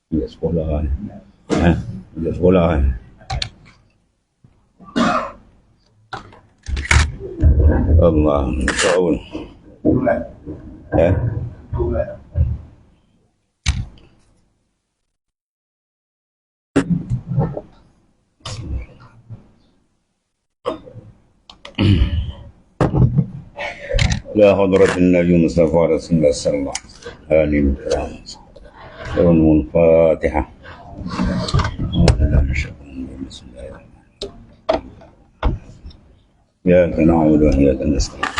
Dia sekolah kan. Dia sekolah kan. Allah tahu. Ya. لا حضرة النبي المصطفى رسول الله صلى الله عليه وسلم. سورة الفاتحة. بسم الله الرحمن الرحيم. إياك نعبد وإياك نستعين.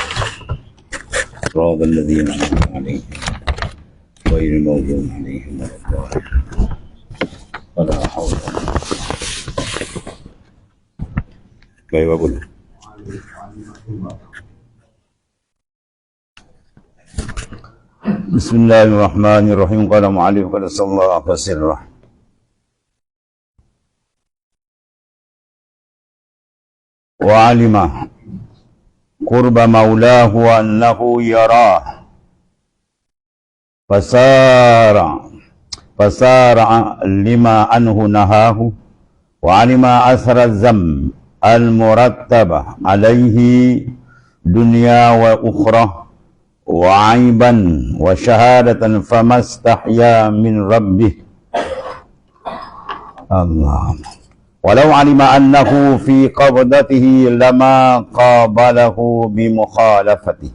صراط الذين أنعمت عليهم غير المغضوب عليهم ولا الضالين. ولا حول ولا قوة. Baik, Bapak. Bismillahirrahmanirrahim. Qala mu'allif qala sallallahu alaihi wasallam. Wa alima qurba maulahu wa annahu yarah. Fasara lima anhu nahahu wa alima asra zam al-murattabah alaihi dunya wa ukhra wa aiban wa syahadatan famastahya min rabbih. Allah. Walau alima annahu fi qabdatihi lama qabalahu bi mukhalafati.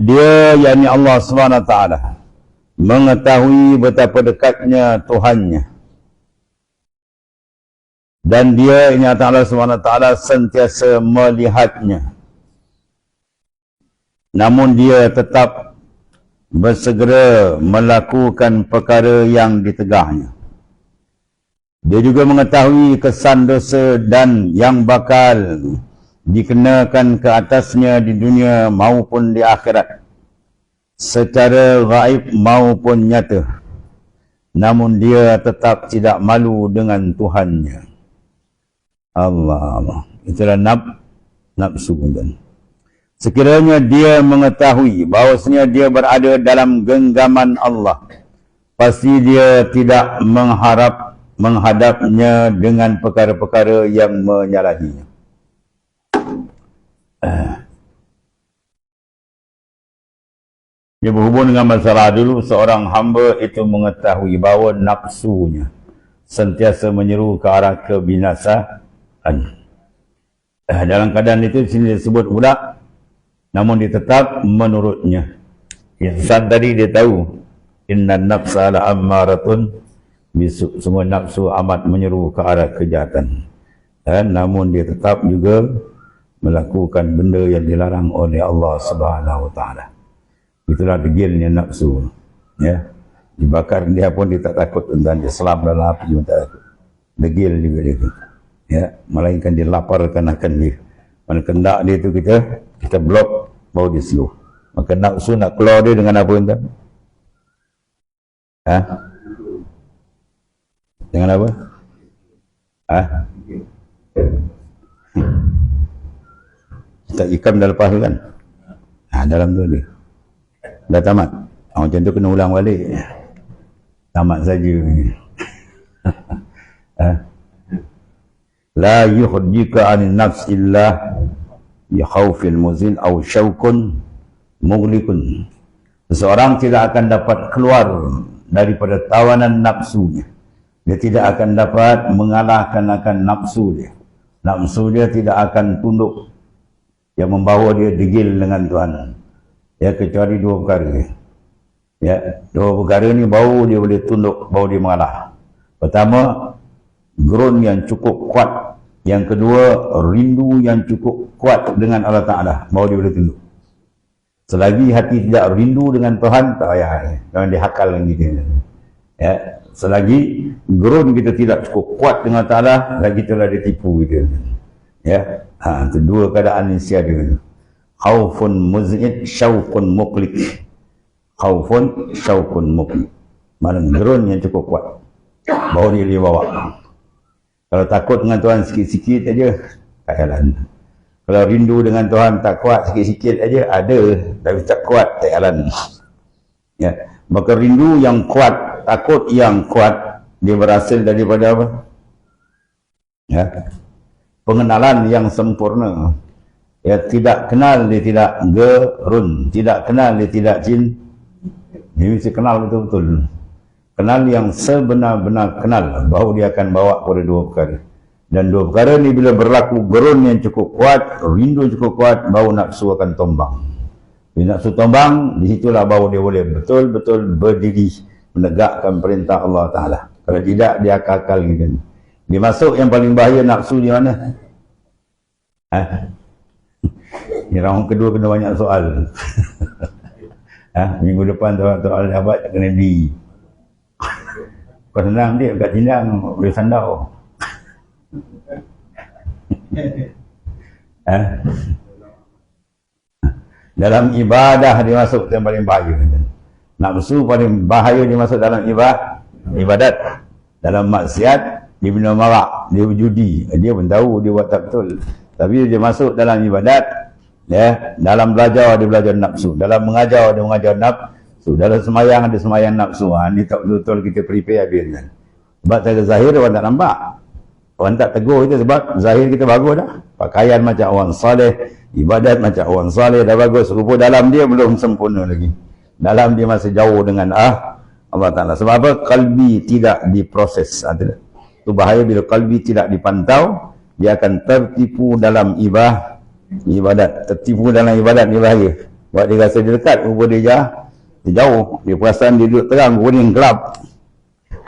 Dia, yakni Allah SWT, mengetahui betapa dekatnya Tuhannya. Dan dia, ini Allah SWT, sentiasa melihatnya. Namun dia tetap bersegera melakukan perkara yang ditegahnya. Dia juga mengetahui kesan dosa dan yang bakal dikenakan ke atasnya di dunia maupun di akhirat, secara gaib maupun nyata. Namun dia tetap tidak malu dengan Tuhannya. Allah. Itulah nafsu. Sekiranya dia mengetahui bahawasanya dia berada dalam genggaman Allah, pasti dia tidak menghadapnya dengan perkara-perkara yang menyalahinya. Dia berhubung dengan masalah dulu, seorang hamba itu mengetahui bahawa nafsunya sentiasa menyeru ke arah kebinasaan. Dalam keadaan itu sini disebut pula, namun dia tetap menurutnya. Insan tadi dia tahu, inna nafsa la ammaratun bisu, semua nafsu amat menyeru ke arah kejahatan. Namun dia tetap juga melakukan benda yang dilarang oleh Allah Subhanahu Wa Taala. Itulah degilnya nafsu. Ya, dibakar dia pun dia tak takut, tentang dia selam dalam api pun tak takut. Degil juga dia tu. Ya, melainkan dia laparkan akan dia. Mana kendak dia tu kita blok, baru dia slow. Maka nafsu nak keluar dia dengan apa entah? Dengan apa? Tak ikam dah lepas kan? Dalam tu dia. Dah tamat. Macam tu kena ulang balik. Tamat saja. La yuhdika anin nafs illa bi khawfil muzil aw syawkun mughliqun. Seseorang tidak akan dapat keluar daripada tawanan nafsunya. Dia tidak akan dapat mengalahkan akan nafsu dia. Nafsu dia tidak akan tunduk, yang membawa dia degil dengan Tuhan. Ya, kecuali dua perkara. Ya, dua perkara ni baru dia boleh tunduk, baru dia mengalah. Pertama, ground yang cukup kuat. Yang kedua, rindu yang cukup kuat dengan Allah Ta'ala, baru dia boleh tunduk. Selagi hati tidak rindu dengan Tuhan, tak payah. Jangan dihakal dengan kita. Ya, selagi ground kita tidak cukup kuat dengan Allah Ta'ala, lagi itulah dia tipu kita. Ya, itu dua keadaan yang siada. Khawfun muz'id, syawqun muqlik. Khawfun, syawqun muqlik. Mana ground yang cukup kuat, baru dia bawa. Kalau takut dengan Tuhan sikit-sikit aja, tak jalan. Kalau rindu dengan Tuhan tak kuat, sikit-sikit aja ada, tapi tak kuat, tak jalan. Ya, Maka rindu yang kuat, takut yang kuat, dia berhasil daripada apa? Ya, pengenalan yang sempurna. Ya, tidak kenal dia tidak gerun, tidak kenal dia tidak jin. Dia mesti kenal betul-betul. Kenal yang sebenar-benar kenal, bahawa dia akan bawa pada dua perkara. Dan dua perkara ni bila berlaku gerun yang cukup kuat, rindu cukup kuat, baru nafsu akan tombang. Bila nafsu tombang, di situlah baru dia boleh betul-betul berdiri menegakkan perintah Allah Ta'ala. Kalau tidak, dia akal gitu. Dia masuk yang paling bahaya nafsu di mana? Ni round kedua kena banyak soal. Minggu depan soal dapat tak kena di. Kau senang dia kat Jinang boleh sandau. Dalam ibadah dia masuk yang paling bahaya. Nafsu paling bahaya dia masuk dalam ibadat. Dalam maksiat dia bina marak, dia berjudi, dia pun tahu dia buat tak betul. Tapi dia masuk dalam ibadat, ya, dalam belajar dia belajar nafsu, dalam mengajar dia mengajar nafsu, dalam semayang dia semayang nafsu. Ni tak betul-betul kita prepare habis kan. Sebab saya zahir orang tak nampak, orang tak tegur kita sebab zahir kita bagus dah, pakaian macam orang saleh, ibadat macam orang saleh dah bagus, rupa dalam dia belum sempurna lagi, dalam dia masih jauh dengan Allah Ta'ala. Sebab apa? Kalbi tidak diproses. Itu bahaya bila kalbi tidak dipantau, dia akan tertipu dalam ibadat. Tertipu dalam ibadat ni bahaya. Sebab dia rasa dia dekat, rupa dia jauh. Dia perasan dia duduk terang, kuning, gelap.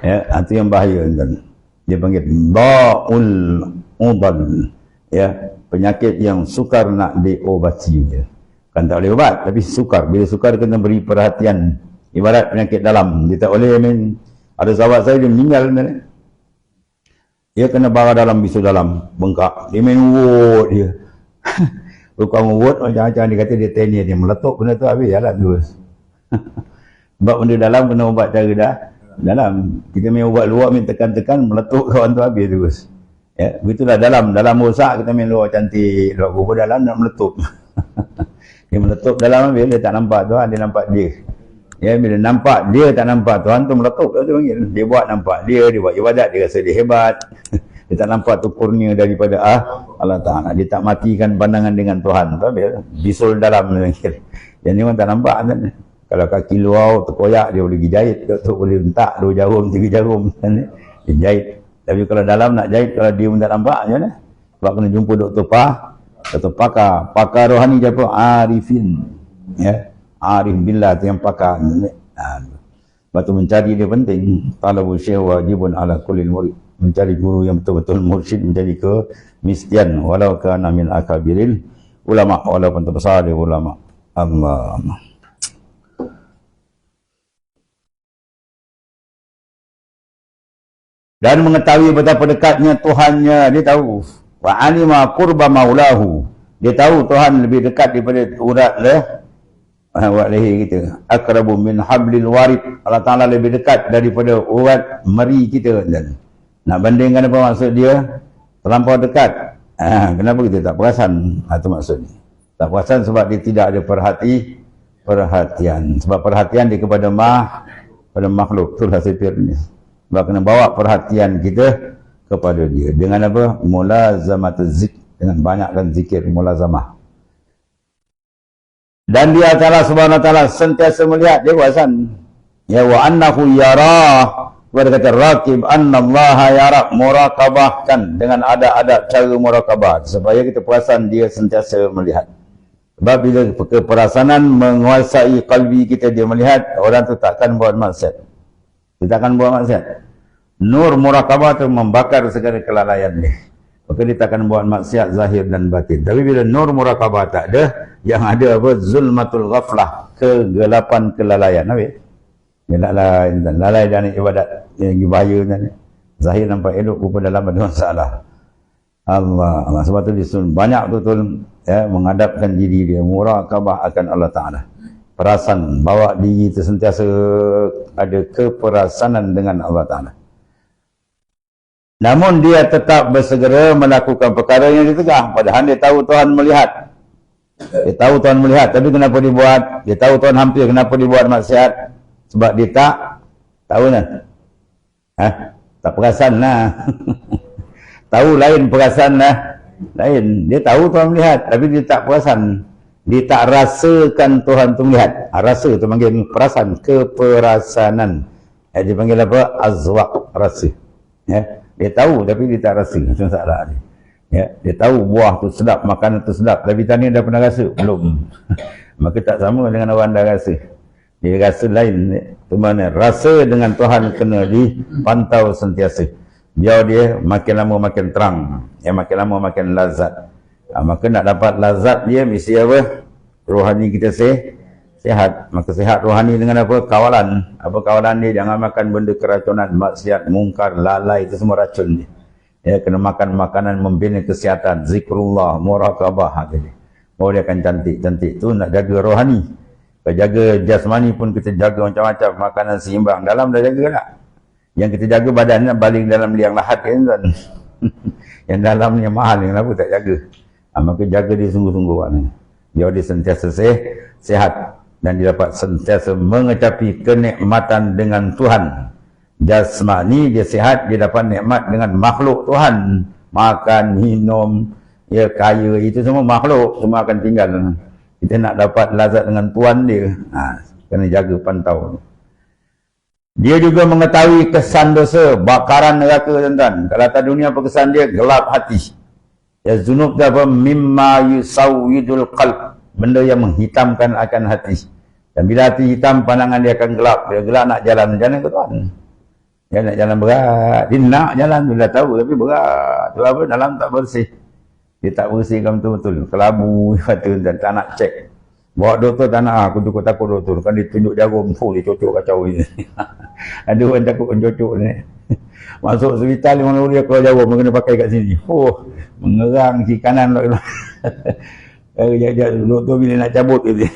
Ya, itu yang bahaya. Dia panggil ba'ul udal. Ya, penyakit yang sukar nak diobati. Kan tak boleh ubat, tapi sukar. Bila sukar kena beri perhatian. Ibarat penyakit dalam. Dia tak boleh ada sahabat saya dia meninggal. Dia kena bara dalam, bisu dalam, bengkak. Dia main wot dia. Bukan wot macam-macam, dia kata dia tanya, dia meletup benda tu habis jalan terus. Sebab benda dalam kena ubat cara dalam. Kita main ubat luar, main tekan-tekan, meletup kawan tu habis terus. Ya, begitulah dalam rosak, kita main luar cantik, luar kubur dalam nak meletup. Dia meletup dalam habis, dia tak nampak Tuhan, dia nampak dia. Ya, bila nampak dia tak nampak Tuhan tu meletup tu panggil. Dia buat nampak dia buat ibadat, dia rasa dia hebat. Dia tak nampak tu kurnia daripada Allah Ta'ala. Dia tak matikan pandangan dengan Tuhan. Bisul dalam panggil. Yang ni orang tak nampak kan. Kalau kaki luar terkoyak dia boleh pergi jahit, tu boleh hentak 2 jarum 3 jarum kan. Dia jahit. Tapi kalau dalam nak jahit, kalau dia pun tak nampak macam mana? Sebab kena jumpa doktor pakar rohani siapa? Arifin. Ya. Arif billah tu yang pakar. Batu mencari dia penting. Talabul syekh wajibun ala kullil murid. Mencari guru yang betul-betul mursyid menjadi kemistian walau kana min akabiril ulama, walaupun terbesar dia ulama. Allah. Dan mengetahui betapa dekatnya Tuhannya, dia tahu. Wa alima qurba maulahu. Dia tahu Tuhan lebih dekat daripada urat leher kita. Akrabu min hablil warid. Allah Ta'ala lebih dekat daripada urat meri kita. Dan nak bandingkan apa maksud dia? Terlampau dekat. Kenapa kita tak perasan? Itu maksudnya. Tak perasan sebab dia tidak ada perhatian. Sebab perhatian dia kepada makhluk. Itulah sifir ni. Sebab kena bawa perhatian kita kepada dia. Dengan apa? Mulazamat zik. Dengan banyakkan zikir mulazamah. Dan dia Allah Subhanahu wa taala sentiasa melihat, dia kuasan. Ya wa annahu yara, pada kata raqib annallaha yara, muraqabahkan dengan ada cara muraqabah supaya kita perasan dia sentiasa melihat. Sebab bila keperasanan menguasai kalbi kita, dia melihat, orang tu takkan buat maksiat. Dia takkan buat maksiat. Nur muraqabah tu membakar segala kelalaian dia. Maka dia takkan buat maksiat zahir dan batin. Tapi bila nur muraqabah tak ada, yang ada apa? Zulmatul ghaflah, kegelapan kelalaian. Habis. Dia nak lalai dan ibadat yang bahaya ni. Zahir nampak elok, rupa dalam ada masalah. Allah. Sebab tu dia banyak betul ya, menghadapkan diri dia muraqabah akan Allah Ta'ala. Perasan, bawa diri itu sentiasa ada keperasanan dengan Allah Ta'ala. Namun dia tetap bersegera melakukan perkara yang ditegah. Padahal dia tahu Tuhan melihat. Dia tahu Tuhan melihat. Tapi kenapa dia buat? Dia tahu Tuhan hampir, kenapa dia buat maksiat? Sebab dia tak tahu lah. Tak perasan lah. Tahu lain, perasan lah lain. Dia tahu Tuhan melihat, tapi dia tak perasan. Dia tak rasakan Tuhan tu melihat. Rasa tu panggil perasan, keperasanan. Dia panggil apa? Azwaq, rasa. Dia tahu tapi dia tak rasa. Itu masalah dia. Dia tahu buah tu sedap, makanan tu sedap, tapi tadi dah pernah rasa? Belum. Maka tak sama dengan orang dah rasa. Dia rasa lain. Itu mana? Rasa dengan Tuhan kena dipantau sentiasa. Biar dia makin lama makin terang. Makin lama makin lazat. Maka nak dapat lazat dia mesti apa? Rohani kita sihat. Maka sihat rohani dengan apa? Kawalan. Apa kawalan dia? Jangan makan benda keracunan, maksiat, mungkar, lalai, itu semua racun dia. Kena makan makanan membina kesihatan, zikrullah, muraqabah. Oh, dia akan cantik-cantik. Tu nak jaga rohani. Kalau jaga jasmani pun kita jaga macam-macam, makanan seimbang. Dalam dah jaga tak? Yang kita jaga badan baling dalam liang lahat kan tuan. Yang dalam ni mahal, yang apa tak jaga. Maka jaga dia sungguh-sungguh. Biar dia sentiasa sihat. Dan dia dapat sentiasa mengecapi kenikmatan dengan Tuhan. Jasmani dia sihat, dia dapat nikmat dengan makhluk Tuhan. Makan, minum, kaya, itu semua makhluk, semua akan tinggal. Kita nak dapat lazat dengan Tuhan dia, kena jaga pantau. Dia juga mengetahui kesan dosa, bakaran neraka tuan-tuan. Kalau atas dunia apa kesan dia? Gelap hati. Zunub dia apa? Mimma yusawwidul qalb. Benda yang menghitamkan akan hati. Dan bila hati hitam, pandangan dia akan gelap. Bila gelap nak jalan ke Tuhan. Dia nak jalan berat. Dia nak jalan, bila tahu, tapi berat. Sebab apa? Dalam tak bersih. Dia tak bersihkan betul-betul. Kelabu, kata, dan tak nak cek. Bawa doktor tak nak, aku cukup takut doktor. Kan dia tunjuk jarum, dia cocok kacau ni. Ada orang takut cocok ni. Masuk hospital, mana boleh keluar jarum, kena pakai kat sini. Mengerang kiri kanan. Doktor bila nak cabut dia.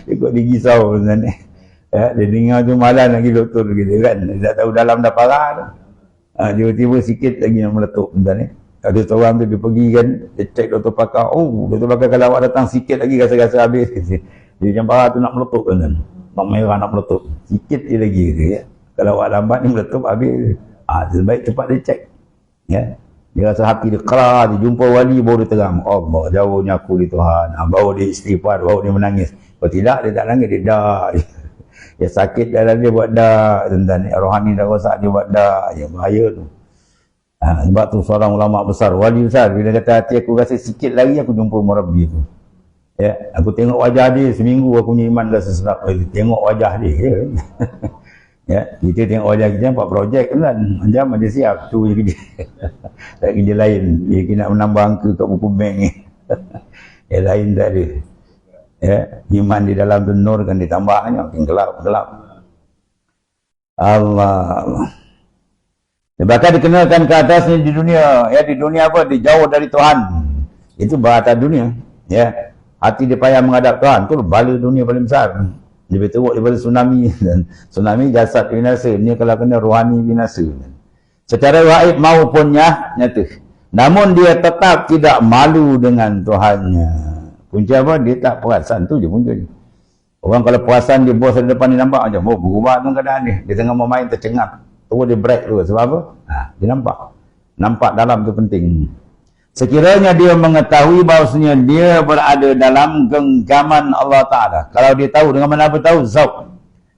Dia kot digisau. Dia dengar tu malam lagi doktor gitu kan. Dia tak tahu dalam dah parah. Tiba-tiba sikit lagi nak meletup. Ada seorang tu dia pergi kan, dia cek doktor pakar. Doktor pakar kalau awak datang sikit lagi rasa-rasa habis. Dia macam parah tu nak meletup kan. Mak merah nak meletup. Sikit je lagi. Kalau awak lambat ni meletup habis. Sebaik cepat dia cek. Dia rasa hati dia keras, dia jumpa wali baru dia terang. Allah, jauhnya aku di Tuhan. Baru dia istighfar, baru dia menangis. Kalau tidak, dia tak nangis, dia dah. Dia sakit dalam dia buat dah. Rohani dah rosak, dia buat dah. Bahaya tu. Sebab tu seorang ulama besar, wali besar, bila kata hati aku rasa sikit lagi aku jumpa Murabbi tu. Aku tengok wajah dia, seminggu aku punya iman rasa sedap. Tengok wajah dia. Kita tengok wajah kita nampak projek kan. Macam dia siap tu je kerja. Tak kerja lain. Dia nak menambah angka kat buku bank ni. Yang lain tak ada. Iman di dalam tu nur kan ditambahnya, makin gelap. Allah. Bahkan dikenalkan ke atasnya di dunia. Di dunia apa? Dia jauh dari Tuhan. Itu bahagian dunia. Hati dia payah menghadap Tuhan. Itu bala dunia paling besar. Lebih teruk daripada tsunami. Dan tsunami jasad binasa. Ini kalau kena rohani binasa. Secara gaib maupun nyata. Namun dia tetap tidak malu dengan Tuhannya. Punca apa? Dia tak perasan. Tu je punca. Orang kalau perasan dia bos di depan ni nampak macam berubah tu keadaan dia. Dia tengah bermain tercengang. Tu dia break tu. Sebab apa? Dia nampak. Nampak dalam tu penting. Sekiranya dia mengetahui bahawasanya dia berada dalam genggaman Allah Ta'ala. Kalau dia tahu dengan mana apa tahu? Zawq.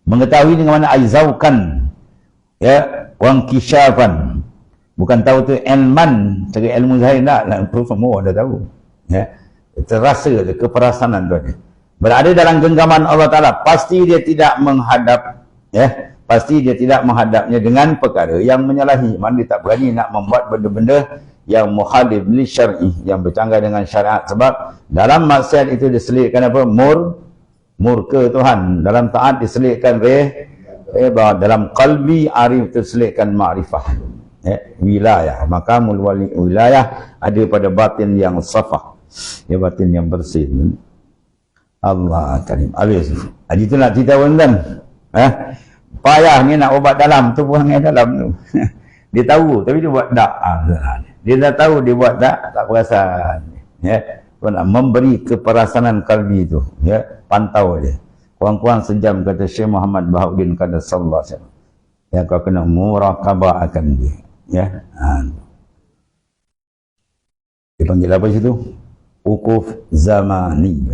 Mengetahui dengan mana aizaukan. Wang kisyafan. Bukan tahu tu ilman. Cari ilmu zahir tak. Itu semua dah tahu. Terasa tu keperasanan tu. Berada dalam genggaman Allah Ta'ala. Pasti dia tidak menghadap. Pasti dia tidak menghadapnya dengan perkara yang menyalahi. Mana dia tak berani nak membuat benda-benda yang mukhalif li syar'i, yang bercanggah dengan syariat. Sebab dalam maksiat itu diselitkan apa? Murka Tuhan. Dalam taat diselitkan dalam qalbi arif diselitkan ma'rifah. Wilayah. Makamul wali wilayah ada pada batin yang safah. Batin yang bersih. Allah Karim. Habis. Itu nak cerita tuan. Payah ni nak ubat dalam tu, buang air dalam tu. Dia tahu tapi dia buat tak. Dia dah tahu dia buat tak perasan. Nak memberi keperasanan kalbi tu. Pantau dia. Kurang-kurang sejam, kata Syekh Muhammad Bahauddin kata sallallahu alaihi wasallam. Ya, kau kena muraqabah akan dia. Ya. Dipanggil apa situ? Wukuf zamani.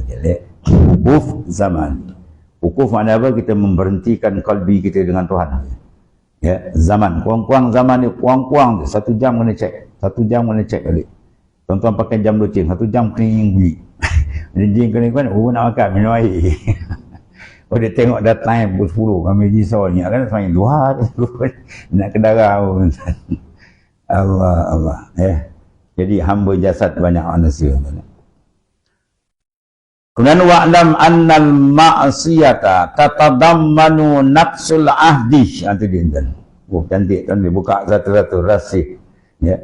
Wukuf zamani. Wukuf makna apa? Kita memberhentikan kalbi kita dengan Tuhan. Ya, zaman. Kurang-kurang zaman ni, kurang-kurang 1 jam kena cek. 1 jam kena cek balik. Tuan-tuan pakai jam loceng, 1 jam kena bunyi. Jing kena kan, nak makan, minum air. Oh, dia tengok dah time pukul 10, kami risau ni, kan semakin luar, nak ke darah pun. Allah. Jadi hamba jasad banyak manusia. Kemudian wa'lam annal ma'siyata tatadammanu naqsul ahdi. Itu dia. Oh, cantik kan dia buka satu-satu rahsia. Ya.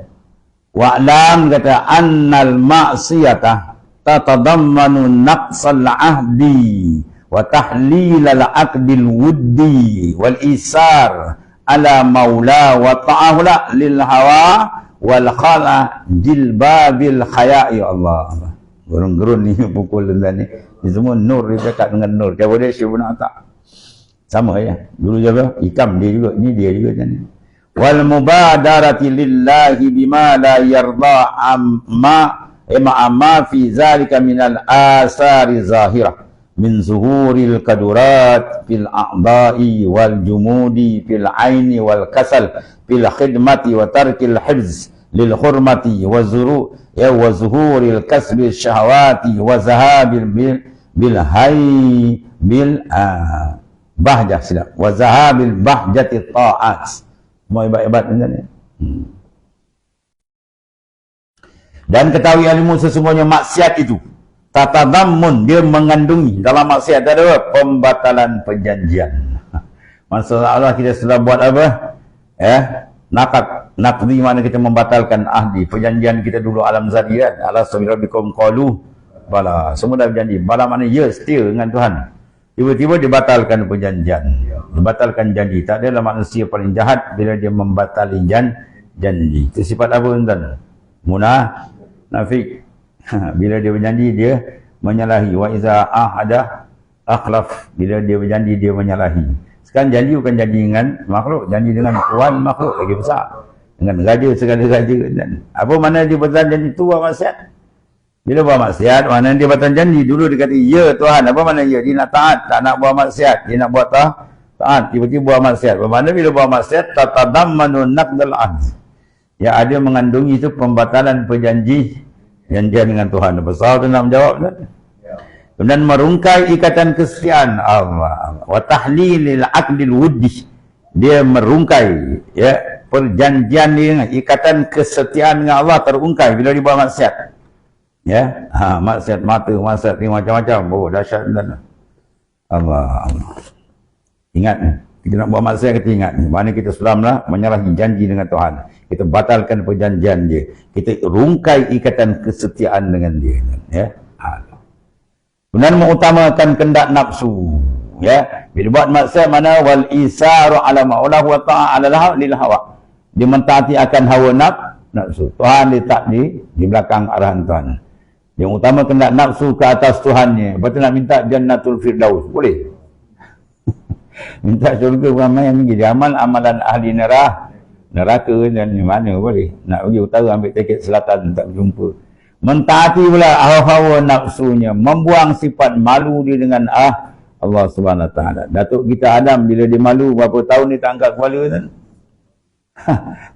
Wa'lam kata annal ma'siyata tatadammanu naqsal ahdi wa tahlilal aqdil wuddi wal isar ala maula wa ta'ahula lil hawa wal khala jilbabil khaya. Ya Allah. Gerun-gerun ni pukul dan ni semua nur dia dekat dengan nur. Kalau dia Syekh Ibn Atta sama ya. Dulu juga ikam dia juga, ni dia juga macam ni. Wal mubadarati lillahi bima la yarda amma fi zalika minal asari zahirah min zuhuril kadurat fil a'dha'i wal jumudi fil aini wal kasal fil khidmati wa tarkil hifz lil hurmati wa zuhuril kasbi syahawati wa zahabil bil hayy bil bahjah silap wa zahabil bahjati ta'at. Semua ibadat macam ni. Dan ketahui ilmu sesungguhnya maksiat itu tatadammun, dia mengandungi dalam maksiat ada apa? Pembatalan perjanjian. Maksud Allah kita sudah buat apa? Naqdi mana kita membatalkan ahdi, perjanjian kita dulu alam zariat. Allah subhanahu qalu bala. Semua dah berjanji. Bala mana ya setia dengan Tuhan. Tiba-tiba dibatalkan perjanjian. Dibatalkan janji. Tak adalah manusia paling jahat bila dia membatali janji. Itu sifat apa tuan? Munafik. Bila dia berjanji dia menyalahi. Wa iza ahada akhlaf. Bila dia berjanji dia menyalahi. Sekarang janji bukan janji dengan makhluk, janji dengan tuan makhluk lagi besar. Dengan raja segala raja. Apa mana dia batal janji tu buat maksiat? Bila buat maksiat, mana dia batal janji? Dulu dia kata, ya Tuhan. Apa mana ya? Dia nak taat, tak nak buat maksiat. Dia nak buat taat, tiba-tiba buat maksiat. Apa mana bila buat maksiat? Tatadammanu naqdal ahd. Ya, ada mengandungi itu pembatalan perjanjian dengan Tuhan. Besar tu nak menjawab kan? Dan merungkai ikatan kesetiaan Allah. Wa tahlilil aqdil wuddi. Dia merungkai ya perjanjian dia, ikatan kesetiaan dengan Allah terungkai bila dia buat maksiat. Ya, maksiat mata, maksiat ni macam-macam. Oh, dahsyat dan Allah. Ingat ni, kita nak buat maksiat kita ingat ni. Mana kita selamlah menyalahi janji dengan Tuhan. Kita batalkan perjanjian dia. Kita rungkai ikatan kesetiaan dengan dia. Ya. Kemudian mengutamakan kendak nafsu. Ya, bila buat maksiat mana wal isaru ala maulah wa ta'a ala lil hawa. Dia mentaati akan hawa nafsu. Tuhan dia tak di belakang arahan Tuhan. Dia utama kendak nafsu ke atas Tuhannya. Lepas tu nak minta jannatul firdaus. Boleh. Minta syurga ramai yang tinggi. Amal amalan ahli neraka dan mana boleh. Nak pergi utara ambil tiket selatan tak berjumpa. Mentaati pula hawa nafsunya. Membuang sifat malu dia dengan Allah Subhanahu Wa Taala. Datuk kita Adam bila dia malu berapa tahun dia tak angkat kepala kan?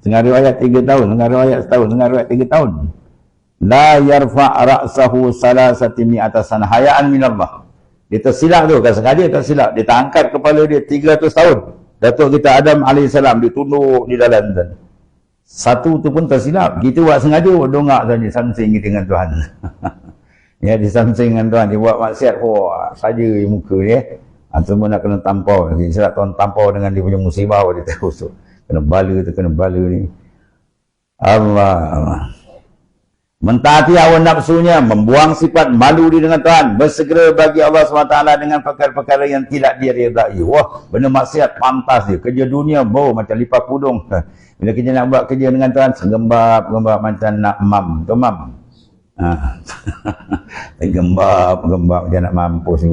Tengah riwayat 3 tahun, tengah riwayat setahun, tengah riwayat 3 tahun. La yarfa' ra'sahu salasati mi'ata sana hayaan minallah. Dia tersilap tu, kan sengaja tak silap. Dia tak angkat kepala dia 300 tahun. Datuk kita Adam AS dia tunduk di dalam dan satu tu pun tersilap. Kita buat sengaja dongak saja samsing dengan Tuhan. Ya, disamsing dengan Tuhan, dia buat maksiat saja muka dia. Semua nak kena tampau. Saya tak tampau dengan dia punya musibah dia terus. Kena bala tu, kena bala ni. Allah. Mentaati hawa nafsunya, membuang sifat malu dia dengan Tuhan, bersegera bagi Allah SWT dengan perkara-perkara yang tidak dia redai. Wah, benda maksiat pantas dia. Kerja dunia bau macam lipat pudung. Bila kita nak buat kerja dengan Tuhan, segembab macam nak mam. Tu mam. Ha. Gembak dia nak mampus ni.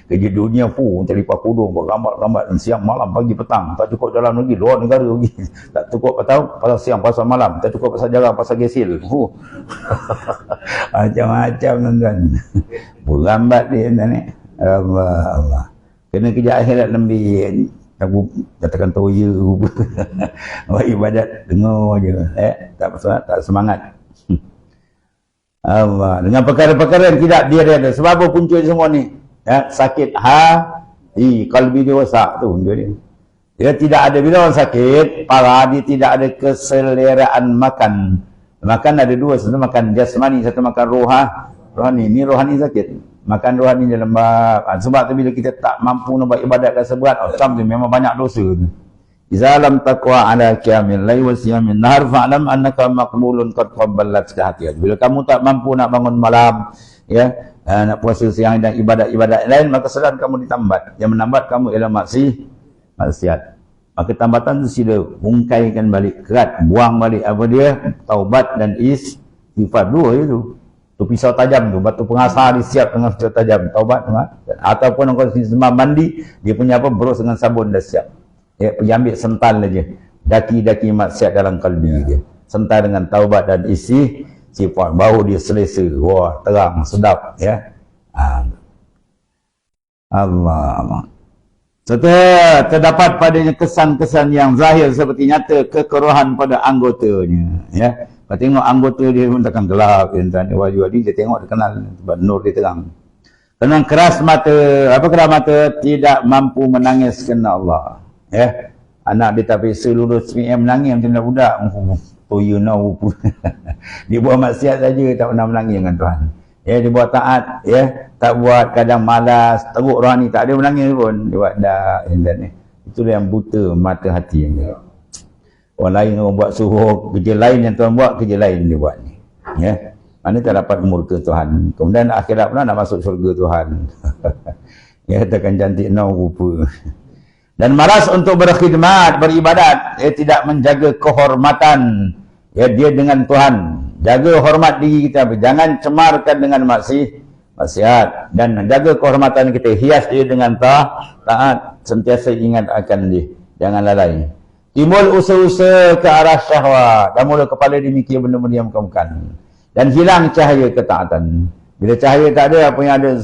Kerja dunia terlipat kudung, buat gambar-gambar siang malam pagi petang. Tak cukup dalam negeri, luar negara pergi. Tak cukup pasal siang, pasal malam. Tak cukup pasal jarang, pasal gesil. Macam-macam tuan-tuan. Berambat dia ni. Allah. Kena kerja akhirat lebih. Aku katakan tahu ya. Buat ibadat dengar je. Tak semangat. Allah. Dengan perkara-perkara yang tidak dia ada. Sebab apa punca semua ni? Sakit hati, kalbi dia rosak tu punca dia. Dia tidak ada, bila orang sakit parah, dia tidak ada keseleraan makan. Makan ada dua, satu makan jasmani, satu makan rohani. Ni rohani sakit. Makan rohani dia lembab. Sebab tu bila kita tak mampu nak buat ibadat kat seberat, tu memang banyak dosa tu. Iza lam taqwa ala qiyamil lail wa siyamin nahar fa'lam annaka maqbulun qad qabbalat hati. Bila kamu tak mampu nak bangun malam, nak puasa siang dan ibadat-ibadat lain, maka sedang kamu ditambat. Yang menambat kamu ialah maksiat. Maka tambatan tu sila bungkaikan balik, kerat, buang balik apa dia, taubat dan istighfar. Dua itu. Tu pisau tajam tu, batu pengasar disiap dengan pisau tajam, taubat ataupun orang sembah mandi, dia punya apa, berus dengan sabun dah siap. Pergi ambil sental aja daki-daki maksiat dalam kalbi dia, sental dengan taubat dan isi sifat, baru dia selesa. Wah, terang, sedap Allah. Setelah terdapat padanya kesan-kesan yang zahir seperti nyata kekerohan pada anggotanya, Kau tengok anggota dia pun takkan gelap, dia tengok dia kenal sebab nur dia terang. Tenang keras mata, keras mata tidak mampu menangis kerana Allah. Anak dia tak biasa lulus PM menangis macam budak. Oh you know. Dia buat maksiat saja tak pernah menangis dengan Tuhan. Dia buat taat, tak buat, kadang malas, teruk rohani, tak ada menangis pun. Dia buat itulah yang buta mata hati yang dia. Orang lain orang buat suruh kerja lain yang Tuhan buat, kerja lain dia buat ni. Mana tak dapat murka Tuhan. Kemudian akhirat pula nak masuk syurga Tuhan. Takkan cantik rupa. Dan malas untuk berkhidmat, beribadat, tidak menjaga kehormatan dia dengan Tuhan. Jaga hormat diri kita, jangan cemarkan dengan maksiat, dan jaga kehormatan kita, hias dia dengan taat, sentiasa ingat akan dia, jangan lalai. Timbul usaha-usaha ke arah syahwat, dan mula kepala dimikir benda-benda yang bukan, dan hilang cahaya ketaatan. Bila cahaya tak ada, apa yang ada?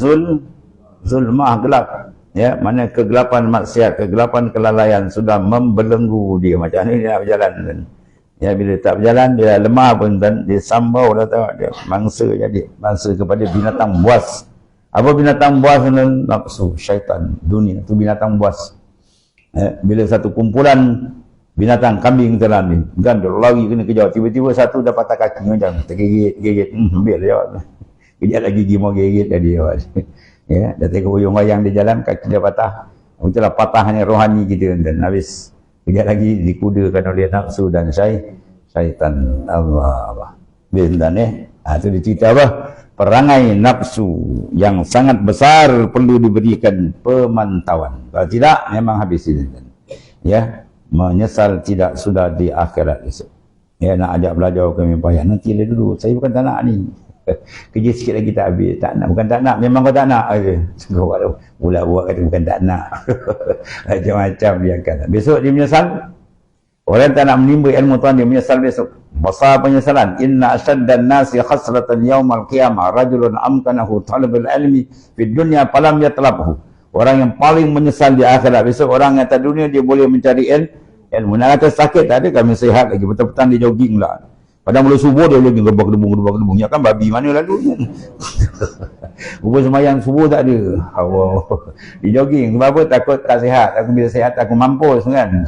Zulmah, gelap. Mana kegelapan maksiat, kegelapan kelalaian sudah membelenggu dia. Macam ni dia nak berjalan. Bila tak berjalan, dia lemah pun, dia sambau dah tahu. Dia mangsa kepada binatang buas. Apa binatang buas? Nafsu, syaitan, dunia. Itu binatang buas. Bila satu kumpulan binatang, kambing telan ni, kan dia lari kena kejar. Tiba-tiba satu dah patah kaki macam, tergigit. Biar dia jawab. Kejap lagi gigi mau gigit dah dia jawab. Dah tengok wayang dia jalan, kaki dia patah. Itulah patahnya rohani kita. Dan habis kejap lagi dikudakan oleh nafsu dan syaitan. Allah. Bintan itu dicerita apa? Perangai nafsu yang sangat besar perlu diberikan pemantauan. Kalau tidak, memang habis ini. Menyesal tidak sudah di akhirat esok. Nak ajak belajar kami payah. Nanti lah dulu. Saya bukan tak nak ni. Kerja sikit lagi tak habis. Tak nak, bukan tak nak, memang kau tak nak aja. Pula buat kata bukan tak nak. Macam-macam dia akan. Besok dia menyesal. Orang tak nak menimba ilmu Tuhan, dia menyesal besok. Besar penyesalan. Inna asyaddan nasi khasratan yawmal qiyamah rajulun amkanahu talabul ilmi fid dunya falam yatlabhu. Orang yang paling menyesal di akhirat besok, orang yang atas dunia dia boleh mencari ilmu. Nak kata sakit tak ada, kami sihat lagi. Petang-petang dia jogging lah. Pada mula subuh dia lagi gebak-gebung. Ya kan babi mana lalu? Subuh sembahyang subuh tak ada. Allah. Dia jogging. Sebab apa? Takut tak sihat. Aku bila sihat aku mampus kan.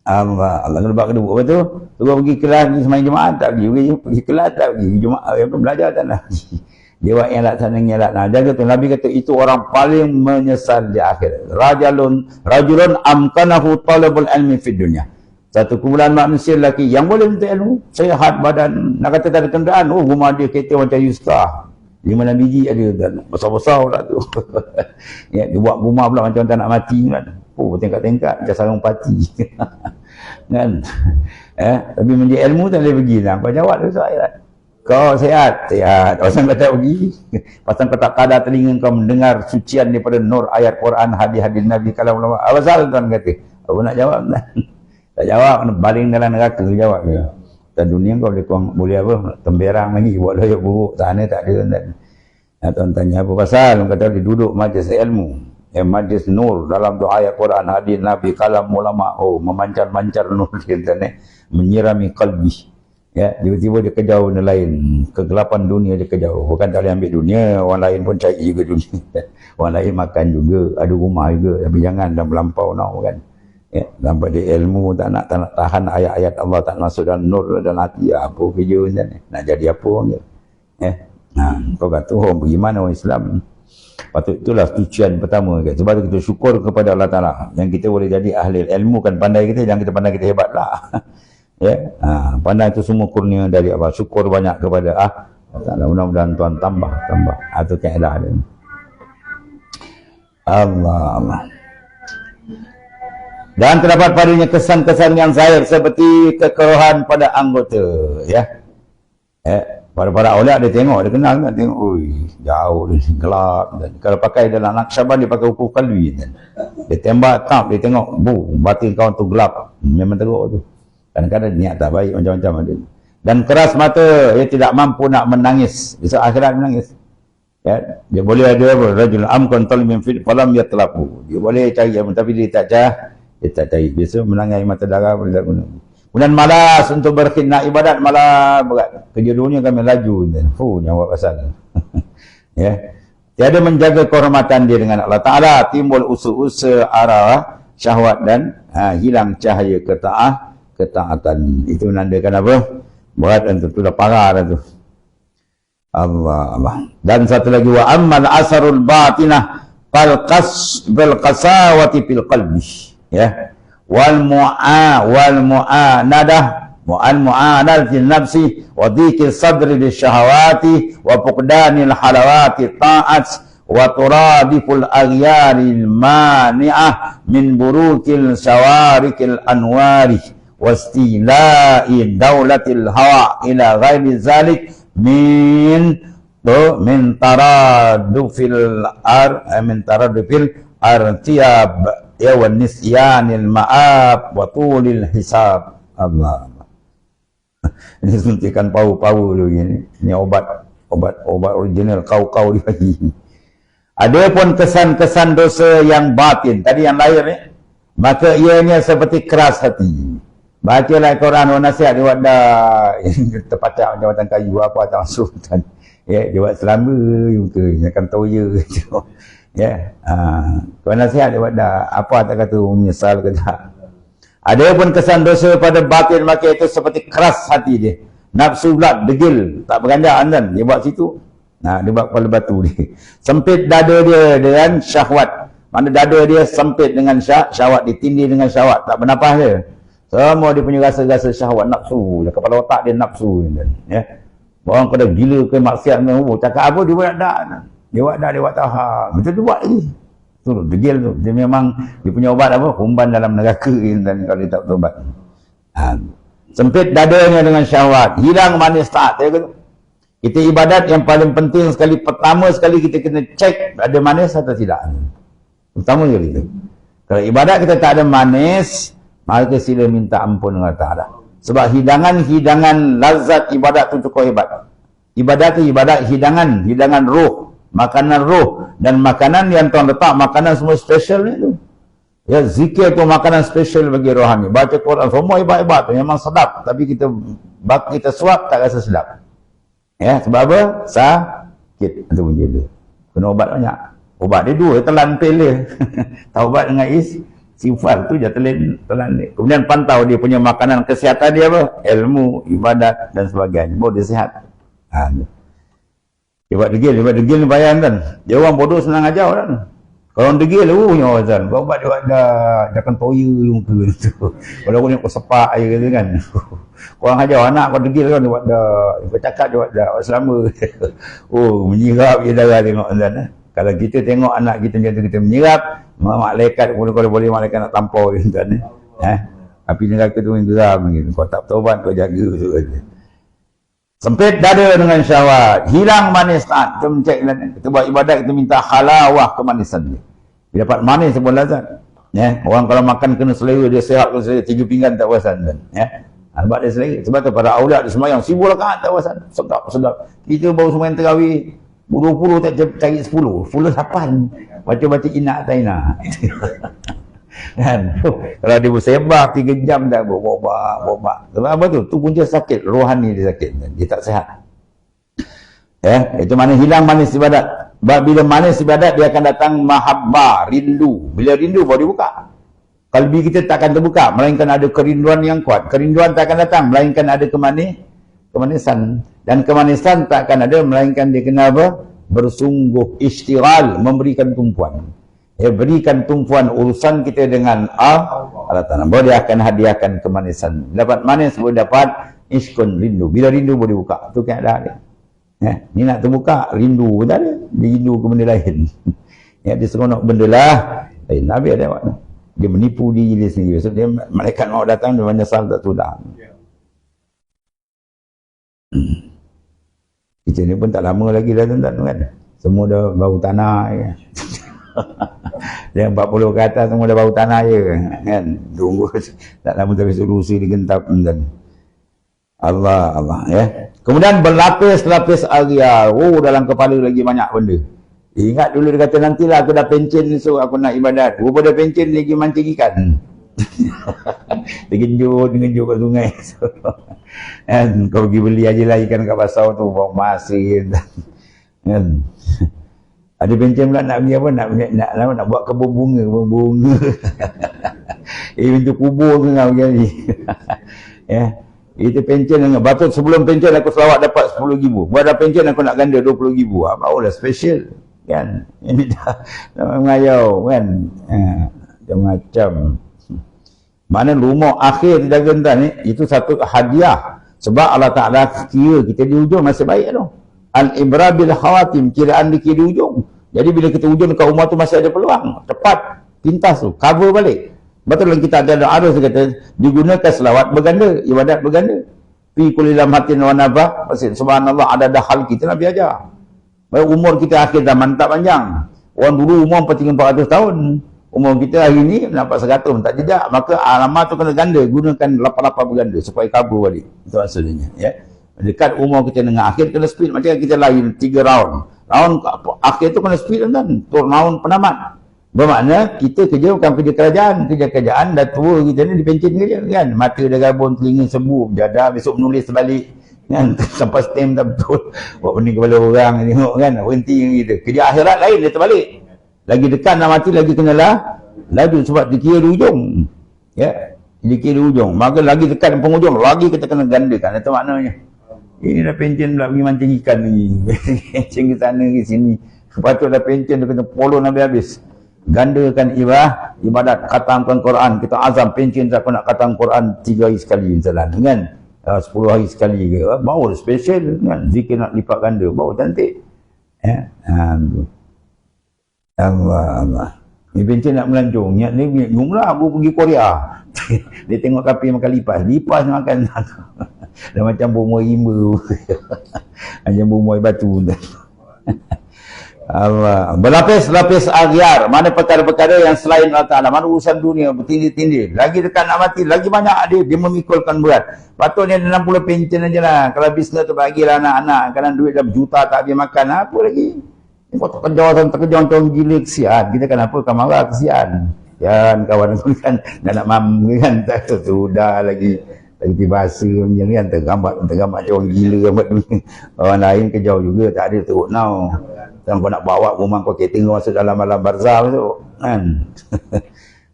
Allah gebak-gebung. Lepas tu suruh pergi kelas sembahyang Jumaat tak pergi. Pergi kelas tak pergi. Jumaat belajar tak nak. Dia buat yang laksana ngelak. Jaga tu. Nabi kata itu orang paling menyesal di akhirat. Rajulun amkanahu talabul ilmi fid dunya. Satu kumpulan manusia lelaki yang boleh minta ilmu, sehat badan, nak kata tak ada kenderaan, rumah dia kereta macam Yuska, 5-6 biji ada, dan besar-besar pula tu. Dia buat rumah pula macam tak nak mati kan. Tingkat-tingkat macam sarung pati. Kan? Tapi menjadi ilmu tak boleh pergi lah. Kau jawab tu soalan. Kau sihat? Sihat. Pasal kau tak pergi. Pasal kau tak kadar telinga kau mendengar sucian daripada nur ayat Quran, hadis-hadis Nabi kalam ulama. Apa salah tuan kata? Apa nak jawab? Tak jawab, baling dalam neraka jawab dia. Dan dunia kau boleh apa? Temberang lagi, buat layak buruk. Sana tak ada. Tuan tanya apa pasal? Kata dia duduk majlis ilmu. Majlis nur dalam tu ayat Quran, hadis Nabi kalam ulama. Oh, memancar-mancar nur dia menyirami kalbi. Ya, tiba-tiba dia kejauh benda lain. Kegelapan dunia dia kejauh. Bukan tak boleh ambil dunia, orang lain pun cari juga dunia. Orang lain makan juga, ada rumah juga. Tapi jangan dah melampau nak kan. Ya, sampai dia ilmu tak nak tahan ayat-ayat Allah, tak masuk dalam nur dalam hati. Ya, apa kerja macam ni? Nak jadi apa orang dia? Ya. Kau kata orang bagaimana orang Islam? Patut itulah tujuan pertama. Sebab tu kita syukur kepada Allah Ta'ala. Yang kita boleh jadi ahli ilmu kan pandai kita, jangan kita pandai kita hebat lah. Ya, pandai itu semua kurnia dari Allah. Syukur banyak kepada Allah. Mudah-mudahan Tuhan tambah. Itu kaedah dia. Allah. Dan terdapat padanya kesan-kesan yang zahir seperti kekerohan pada anggota. Ya. Pada para awliya dia tengok, dia kenal kan, tengok, oi, jauh dia gelap. Dan kalau pakai dalam Naqsyaband dia pakai ukur kalwi kan. Dia tembak tap, dia tengok, batin kawan tu gelap. Memang teruk tu. Kadang-kadang niat tak baik macam-macam ada. Dan keras mata, dia tidak mampu nak menangis. Besok akhirat menangis. Ya, dia boleh ada apa? Rajul amkon talimin fil falam yatlafu. Dia boleh cari tapi dia tak cari. Besok menangis mata darah boleh tak guna. Kemudian malas untuk berkhidmat ibadat, malah berat. Kerja dunia kami laju. Jawab pasal. Ya. Tiada menjaga kehormatan dia dengan Allah Ta'ala. Timbul usaha arah syahwat dan hilang cahaya ketaatan. Itu menandakan apa? Berat dan tentulah parah tu. Allah. Dan satu lagi, wa ammal asarul batinah bil qasawati fil qalbi. Ya. Wal mu'anadah fil nafsi wa dhikr sadri lis syahawati wa fuqdanil halawati ta'at wa turadiful aghyaril mani'ah min burukil sawarikil anwari wastila'i daulatil hawa ila ghairi zalik min taradufil artiyab ya wa nisyanil ma'ab wa tulil hisab. Allah. Ini suntikan pau-pau dulu ini. Ini obat original kau-kau dia. Ada pun kesan-kesan dosa yang batin. Tadi yang lahir ni. Maka ianya seperti keras hati. Bacalah Quran wa nasihat dia buat dah terpacak jawatan kayu apa tak masuk kan. Ya, dia buat selamba muka akan toya gitu. Ya. Quran nasihat dia buat dah apa tak kata menyesal ke tak. Ada pun kesan dosa pada batin, maka itu seperti keras hati dia. Nafsu pula degil, tak berganjaan kan. Dia buat situ. Dia buat kepala batu dia. Sempit dada dia dengan syahwat. Mana dada dia sempit dengan syahwat, ditindih dengan syahwat, tak bernafas dia. Semua dia punya rasa-rasa syahwat, nafsu. Kepala otak dia nafsu. Ya. Orang kena gila ke maksiat, cakap apa dia buat tak. Dia buat tak. Betul dia buat lagi. Tu degil tu. Dia memang dia punya obat apa? Umban dalam neraka dan kalau dia tak berubat. Sempit dadanya dengan syahwat, hilang manis taat. Kita ibadat yang paling penting sekali, pertama sekali kita kena cek ada manis atau tidak. Pertama sekali itu. Kalau ibadat kita tak ada manis, maka sila minta ampun dengan Allah Ta'ala. Sebab hidangan lazat ibadat itu cukup hebat. Ibadat itu ibadat hidangan roh, makanan roh. Dan makanan yang Tuhan letak, makanan semua special ni tu. Ya, zikir tu makanan special bagi rohani. Baca Quran, semua ibadat tu memang sedap. Tapi kita suap tak rasa sedap. Ya, sebab apa? Sakit. Itu pun dia. Kena ubat banyak. Ubat dia dua, telan pil dia. Taubat dengan sifar tu je telan dia. Kemudian pantau dia punya makanan kesihatan dia apa? Ilmu, ibadat dan sebagainya. Baru dia sihat. Dia buat degil ni bayan kan. Dia orang bodoh senang ajar kan. Kalau orang degil punya wazan. Kau buat dia buat dah akan toya muka tu. Kalau kau ni kau sepak air kata kan. Korang ajar anak kau degil kan dia buat dah. Kau cakap dia buat dah selama. Menyirap je darah tengok kan. Kalau kita tengok anak kita macam tu kita menyirap, malaikat kalau boleh malaikat nak tampau kan. Api neraka tu geram gitu. Kau tak bertaubat kau jaga tu. Sempit dada dengan syahwat, hilang manis taat. Kita mencek, kita buat ibadat, kita minta halawah kemanisan dia. Dia dapat manis sebab lazat. Ya, orang kalau makan kena selera, dia sehat kena selera, 3 pinggan tak puasan kan. Ya. Sebab dia selera. Sebab tu para auliat dia semayang 1000 rakaat tak puasan. Sedap. Kita baru semayang tarawih 20 tak cari 10. 10 8. Baca-baca inak tak inak. Kan? Kalau dia bersebab 3 jam dah bobak. Sebab apa tu? Tu punca sakit, rohani dia sakit. Dia tak sihat. Ya, itu mana hilang manis ibadat. Bila manis ibadat, dia akan datang mahabbah, rindu. Bila rindu baru dibuka. Kalbi kita tak akan terbuka, melainkan ada kerinduan yang kuat. Kerinduan tak akan datang, melainkan ada kemanisan. Dan kemanisan tak akan ada, melainkan dia kena apa? Bersungguh istighal, memberikan tumpuan. Ya, berikan tumpuan urusan kita dengan Allah Ta'ala. Baru dia akan hadiahkan kemanisan. Dapat manis, baru dapat iskun, rindu. Bila rindu baru dibuka. Itu keadaan dia. Ya, ni nak terbuka, rindu pun tak ada. Dia rindu ke benda lain. Ya, dia seronok benda lah lain. Nabi ada waktu. Dia menipu diri dia sendiri. So, dia, malaikat mau datang, dia menyesal tak sudah. Kita ni pun tak lama lagi dah tuan-tuan kan. Semua dah bau tanah ya. Yang 40 ke atas semua dah bau tanah je kan. Tunggu tak lama tapi solusi digentap dan Allah ya. Kemudian berlapis-lapis aghar. Oh, dalam kepala lagi banyak benda. Ingat dulu dia kata nantilah aku dah pencen esok aku nak ibadat. Rupa dah pencen lagi mancing ikan. Digenjut kat sungai. Kan kau pergi beli aje lah ikan kat pasar tu bawa masin. Kan. Ada pencen pula nak pergi apa? Nak buat kebun bunga. Pintu kubur tu nak pergi. Ya. Itu pencen dengan batut sebelum pencen aku selawat dapat 10,000. Buat dah pencen aku nak ganda 20,000. Barulah special. Kan. Ini dah mengayau kan. Macam. Mana rumah akhir jaga tuan ni, itu satu hadiah. Sebab Allah Ta'ala kira kita di hujung masih baik tu. Al-ibra bil khawatim, kiraan dikira di ujung. Jadi bila kita hujung dekat rumah tu masih ada peluang. Tepat, pintas tu, cover balik. Betul dalam kita ada arus kata, digunakan selawat berganda, ibadat berganda. Fi kulli lamhatin wa nabah, subhanallah ada hal kita Nabi ajar. Baik umur kita akhir zaman tak panjang. Orang dulu umur 400 tahun. Umur kita hari ni nampak 100 tak jejak. Maka alamat tu kena ganda, gunakan 8 berganda supaya cover balik. Itu maksudnya ya. Dekat umur kita dengan akhir kena speed macam kita lain 3 round. Round akhir tu kena speed kan. Tu round penamat. Bermakna kita kerja bukan kerja kerajaan, dah tua kita ni dipencen kerja kan. Mata dah gabung, telinga sembuh, jadah besok menulis balik kan. Sampai stem tak betul. Buat pening kepala orang tengok kan, berhenti gitu. Kerja akhirat lain dia terbalik. Lagi dekat nak mati lagi kenalah laju sebab dikira di ujung. Ya, dikira di ujung. Maka lagi dekat penghujung, lagi kita kena gandakan. Itu maknanya. Ini dah pencen pula pergi mancing ikan ni. Pencen ke sana ke sini. Patut dah pencen dia kena polo habis-habis. Gandakan ibadat, khatamkan Quran. Kita azam pencen aku nak khatam Quran 3 hari sekali misalnya kan. 10 hari sekali ke. Baru special kan. Zikir nak lipat ganda. Baru cantik. Ya. Allah. Ni pencen nak melancong. Niat ni jumlah aku pergi Korea. Dia tengok kapi makan lipas makan. Dah macam berumur rimba. Macam berumur batu. Allah. Berlapis-lapis aghar. Mana perkara-perkara yang selain Allah Ta'ala. Mana urusan dunia bertindih-tindih. Lagi dekat nak mati, lagi banyak dia memikulkan berat. Patutnya 60 pencen aja lah. Kalau bisnes tu bagilah anak-anak. Kadang duit dah berjuta tak habis makan. Apa lagi? Kau terkejauh macam gila kesian. Kita kan apa? Kau marah kesian. Kan kawan aku kan. Dah nak mamu kan. Tak sudah lagi. Lagi bahasa macam kan. Tergambar macam orang gila. Orang lain kejauh juga. Tak ada teruk now. Dan kau nak bawa rumah kau catering masuk dalam alam barzah tu kan.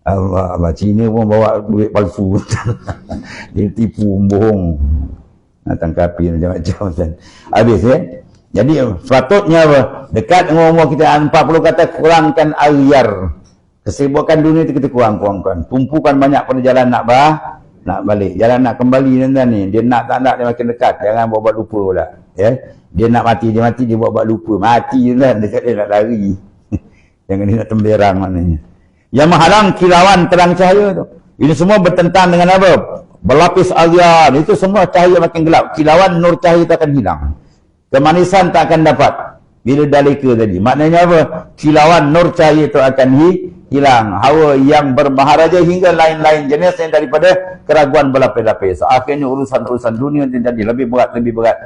Allah Cina pun bawa duit palsu. Dia tipu bohong. Datang kapi macam-macam kan. Habis ya. Jadi sepatutnya apa? Dekat dengan umur kita 40 kata kurangkan aghar. Kesibukan dunia itu kita kurangkan. Tumpukan banyak perjalanan nak balik. Jalan nak kembali dan ni. Dia nak tak nak dia makin dekat. Jangan buat lupa pula. Ya. Dia nak mati, dia buat lupa. Mati je kan, dekat dia nak lari. Jangan dia nak temberang maknanya. Yang menghalang kilauan terang cahaya tu. Ini semua bertentang dengan apa? berlapis aryan, itu semua cahaya makin gelap. Kilauan nur cahaya itu akan hilang. Kemanisan tak akan dapat bila dalika tadi. Maknanya apa? Kilauan nur cahaya itu akan hilang. Hawa yang bermaharaja hingga lain-lain jenis yang daripada keraguan berlapis-lapis. Akhirnya urusan-urusan dunia jadi lebih berat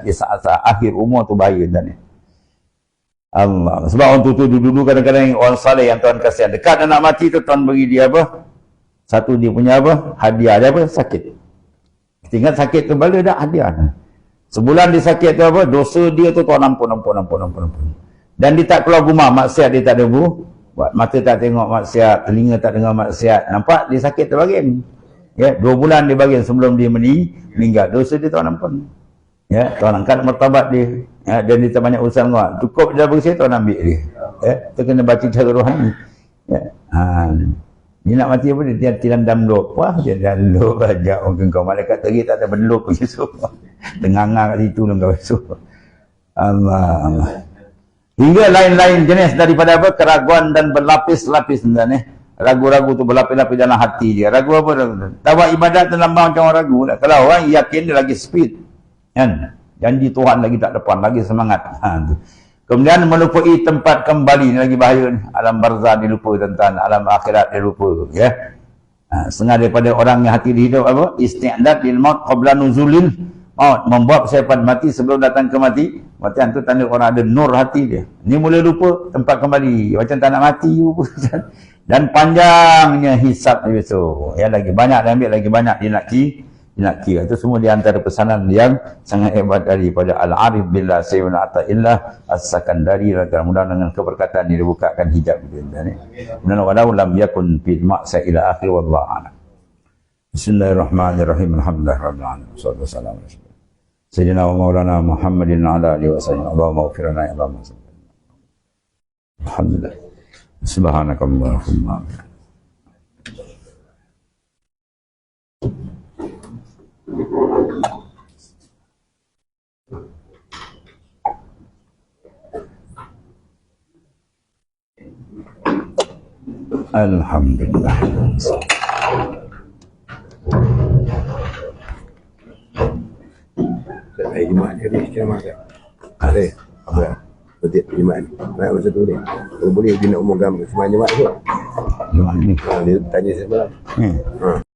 di saat-saat akhir umur tu bahaya dan Allah. Sebab orang tu dulu kadang-kadang orang saleh yang Tuhan kasihan dekat nak mati tu Tuhan bagi dia apa? Satu dia punya apa? Hadiah dia apa? Sakit. Tinggal sakit tu balik dah hadiah. Sebulan dia sakit tu apa? Dosa dia tu Tuhan ampun. Dan dia tak keluar rumah, maksiat dia tak ada buat. Mata tak tengok maksiat, telinga tak dengar maksiat. Nampak dia sakit terbagian. Ya, 2 bulan dia bagian sebelum dia meninggal. Dosa dia Tuhan ampun. Ya, Tuhan angkat martabat dia. Ya, dan dia tak banyak urusan dengan. Cukup dia bersih Tuhan ambil dia. Ya, tu kena baca cara rohani. Ya. Dia nak mati apa dia tilam damlop. Wah, dia damlop aja orang kau malaikat tadi tak ada belop punya semua. Dengangang kat situ kau semua. Allah. Hingga lain-lain jenis daripada apa? Keraguan dan berlapis-lapis sebenarnya. Ragu-ragu tu berlapis-lapis dalam hati dia. Ragu apa? Tak buat ibadat terlambang macam orang ragu. Kalau orang yakin dia lagi speed. Kan? Janji Tuhan lagi tak depan, lagi semangat. Kemudian melupai tempat kembali ni lagi bahaya ni. Alam barzah dia lupa tentang alam akhirat dia lupa. Ya. Setengah daripada orang yang hati dia hidup apa? Isti'dad lil maut qabla nuzulil maut. Membuat persiapan mati sebelum datang ke mati. Matian tu tanda orang ada nur hati dia. Ni mula lupa tempat kembali. Macam tak nak mati. Dan panjangnya hisab dia besok. Ya, lagi banyak dia ambil, lagi banyak dia nak kira. Itu semua di antara pesanan yang sangat hebat daripada Al-Arif Billah Sayyidun Ata'illah As-Sakandari. Mudah-mudahan dengan keberkatan ini dibukakan hijab itu. Mudah-mudahan lam yakun fil ma'sa ila akhir wallahu a'lam. Bismillahirrahmanirrahim. Alhamdulillah rabbil alamin. Wassalatu wassalamu ala Sayyidina wa Maulana Muhammadin ala alihi wa sallam. Allahumma ighfir lana ya Allah. Alhamdulillah. Subhanakallahumma. Alhamdulillah. Hari Jumaat ni ada ceramah tak? Ada. Apa? Setiap Jumaat ni. Nak masa tu ni. Kalau boleh dia nak umumkan semalam Jumaat tu. Jumaat ni. Dia tanya saya malam.